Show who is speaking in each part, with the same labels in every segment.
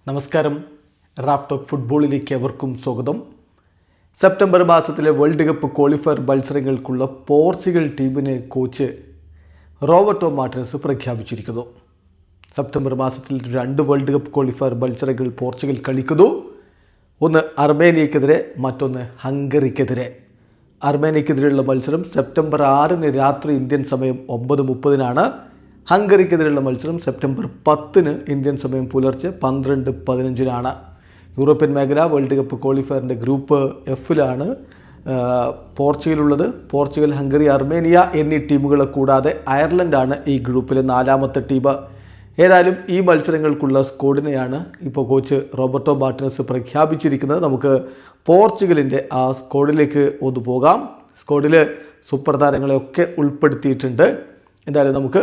Speaker 1: നമസ്കാരം. Raf talk ഫുട്ബോളിലേക്ക് എവർക്കും സ്വാഗതം. സെപ്റ്റംബർ മാസത്തിലെ വേൾഡ് കപ്പ് ക്വാളിഫയർ മത്സരങ്ങൾക്കുള്ള പോർച്ചുഗൽ ടീമിനെ കോച്ച് റോബർട്ടോ മാർട്ടിനസ് പ്രഖ്യാപിച്ചിരിക്കുന്നു. സെപ്റ്റംബർ മാസത്തിൽ 2 വേൾഡ് കപ്പ് ക്വാളിഫയർ മത്സരങ്ങൾ പോർച്ചുഗൽ കളിക്കുന്നു. ഒന്ന് അർമേനിയക്കെതിരെ, മറ്റൊന്ന് ഹംഗറിക്കെതിരെ. അർമേനിയക്കെതിരെയുള്ള മത്സരം സെപ്റ്റംബർ 6 രാത്രി ഇന്ത്യൻ സമയം 9:30 ഹംഗറിക്കെതിരെയുള്ള മത്സരം സെപ്റ്റംബർ 10 ഇന്ത്യൻ സമയം പുലർച്ചെ 12:15 യൂറോപ്യൻ മേഖല വേൾഡ് കപ്പ് ക്വാളിഫയറിൻ്റെ ഗ്രൂപ്പ് എഫിലാണ് പോർച്ചുഗലുള്ളത്. പോർച്ചുഗൽ, ഹംഗറി, അർമേനിയ എന്നീ ടീമുകളെ കൂടാതെ അയർലൻഡാണ് ഈ ഗ്രൂപ്പിലെ 4ാമത്തെ ടീം. ഏതായാലും ഈ മത്സരങ്ങൾക്കുള്ള സ്ക്വാഡിനെയാണ് ഇപ്പോൾ കോച്ച് റോബർട്ടോ മാർട്ടിനസ് പ്രഖ്യാപിച്ചിരിക്കുന്നത്. നമുക്ക് പോർച്ചുഗലിൻ്റെ ആ സ്ക്വാഡിലേക്ക് ഒന്ന് പോകാം. സ്ക്വാഡിൽ സൂപ്പർ താരങ്ങളെയൊക്കെ ഉൾപ്പെടുത്തിയിട്ടുണ്ട്. എന്തായാലും നമുക്ക്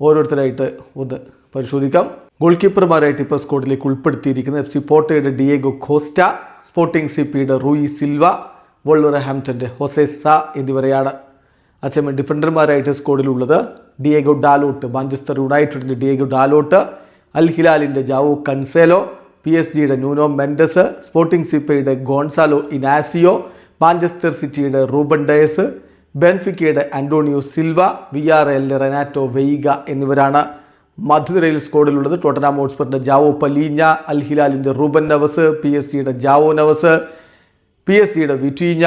Speaker 1: ഓരോരുത്തരായിട്ട് ഒന്ന് പരിശോധിക്കാം. ഗോൾ കീപ്പർമാരായിട്ട് ഇപ്പോൾ സ്ക്വാഡിലേക്ക് ഉൾപ്പെടുത്തിയിരിക്കുന്നത് FC പോർട്ടോയുടെ ഡിയേഗോ കോസ്റ്റ, സ്പോർട്ടിംഗ് CPയുടെ റൂയി സിൽവ, വോൾവർഹാംപ്റ്റൻ്റെ ഹൊസെ സാ എന്നിവരെയാണ്. അതേസമയം ഡിഫൻഡർമാരായിട്ട് സ്ക്വാഡിലുള്ളത് ഡിയേഗോ ഡാലോട്ട്, മാഞ്ചസ്റ്റർ യുണൈറ്റഡിൻ്റെ ഡിയേഗോ ഡാലോട്ട്, അൽ ഹിലാലിൻ്റെ Joao Cancelo, PSG Nuno Mendes, Sporting CPയുടെ ഗോൺസാലോ ഇനാസിയോ, മാഞ്ചസ്റ്റർ സിറ്റിയുടെ റൂബൻ ഡയസ്, ബെൻഫിക്കയുടെ ആന്റോണിയോ സിൽവ, VRLന്റെ റെനാറ്റോ വെയ്ഗ എന്നിവരാണ്. മധ്യനിരയിൽ സ്ക്വാഡിലുള്ളത് ടോട്ടനാം ഹോട്ട്സ്പറിന്റെ ജാവോ പലീഞ്ഞ, അൽ ഹിലാലിൻ്റെ Ruben Neves, PSG Joao Neves, PSG Vitinha,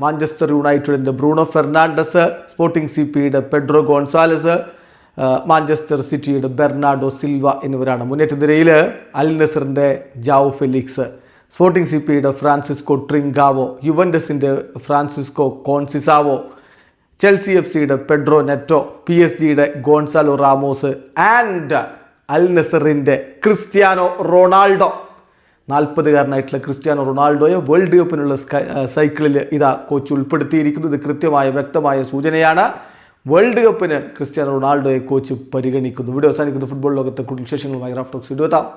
Speaker 1: Manchester യുണൈറ്റഡിൻ്റെ ബ്രൂണോ ഫെർണാണ്ടസ്, സ്പോർട്ടിംഗ് CPയുടെ പെഡ്രോ ഗോൺസാലസ്, മാഞ്ചസ്റ്റർ സിറ്റിയുടെ ബെർണാഡോ സിൽവ എന്നിവരാണ്. മുന്നേറ്റ നിരയിൽ അൽ നസറിൻ്റെ ജാവോ ഫെലിക്സ്, സ്പോർട്ടിംഗ് CPയുടെ ഫ്രാൻസിസ്കോ ട്രിങ്കാവോ, യുവൻഡസിൻ്റെ ഫ്രാൻസിസ്കോ കോൺസിസാവോ, ചെൽസി FCയുടെ Pedro Neto, PSG Goncalo Ramos and Al നസറിൻ്റെ ക്രിസ്ത്യാനോ റൊണാൾഡോ. 40കാരനായിട്ടുള്ള ക്രിസ്ത്യാനോ റൊണാൾഡോയെ വേൾഡ് കപ്പിനുള്ള സൈക്കിളിൽ ഇതാ കോച്ച് ഉൾപ്പെടുത്തിയിരിക്കുന്നു. ഇത് കൃത്യമായ വ്യക്തമായ സൂചനയാണ്. വേൾഡ് കപ്പിന് ക്രിസ്ത്യാനോ റൊണാൾഡോയെ കോച്ച് പരിഗണിക്കുന്നു. വീഡിയോ അവസാനിക്കുന്നു. ഫുട്ബോൾ ലോകത്തെ കൂടുതൽ വിശേഷങ്ങളുമായി റാഫ് ടോക്സ് എത്താം.